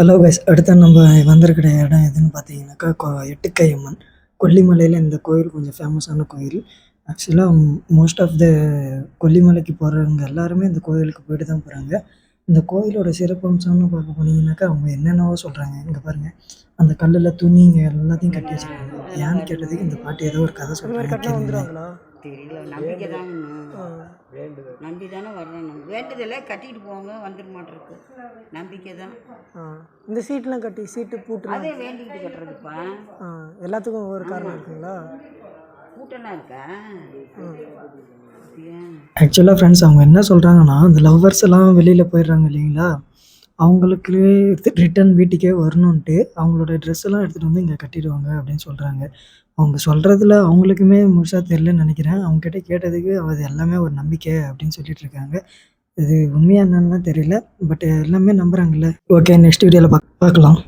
Hello guys, அடுத்து நம்ம வந்திருக்கிற இடம் எதுன்னு பார்த்தீங்கன்னாக்கா, எட்டுக்கை அம்மன். கொல்லிமலையில் இந்த கோயில் கொஞ்சம் ஃபேமஸான கோயில். ஆக்சுவலாக மோஸ்ட் ஆஃப் த கொல்லிமலைக்கு போகிறவங்க எல்லாருமே இந்த கோயிலுக்கு போயிட்டு தான் போகிறாங்க. இந்த கோயிலோட சிறப்பம்சம்னு பார்க்க போனீங்கன்னாக்கா, அவங்க என்னென்னவோ சொல்கிறாங்க. இங்கே பாருங்கள், அந்த கல்லில் துணிங்க எல்லாத்தையும் கட்டி வச்சுருக்காங்க. ஏன்னு கேட்டதுக்கு இந்த பாட்டி ஏதோ ஒரு கதை சொல்கிறாங்க. கேளுங்க. தெரியல, நம்பிக்கை தான். நம்பி தானே வர்றோம். நம்ம வேண்டுதலை கட்டிட்டு போங்க, வந்துட மாட்டிருக்கு. நம்பிக்கை தான். இந்த சீட்லாம் கட்டி சீட்டு பூட்டு அதே வேண்டிக்கிட்டு கட்டுறதுப்பா. எல்லாத்துக்கும் ஒவ்வொரு காரணம் இருக்குங்களா? பூட்டெல்லாம் இருக்கா? ஆக்சுவலாக ஃப்ரெண்ட்ஸ், அவங்க என்ன சொல்கிறாங்கன்னா, அந்த லவ்வர்ஸ் எல்லாம் வெளியில் போயிடுறாங்க இல்லைங்களா, அவங்களுக்கு ரிட்டன் வீட்டுக்கே வரணுன்ட்டு அவங்களோட ட்ரெஸ் எல்லாம் எடுத்துகிட்டு வந்து இங்கே கட்டிடுவாங்க அப்படின்னு சொல்கிறாங்க. அவங்க சொல்கிறதுல அவங்களுக்குமே முழுசா தெரிலன்னு நினைக்கிறேன். அவங்ககிட்ட கேட்டதுக்கு அது எல்லாமே ஒரு நம்பிக்கை அப்படின்னு சொல்லிட்டு இருக்காங்க. இது உண்மையா என்னன்னுலாம் தெரியல. பட் எல்லாமே நம்புகிறாங்கல்ல. ஓகே, நெக்ஸ்ட் வீடியோவில் பார்க்கலாம்.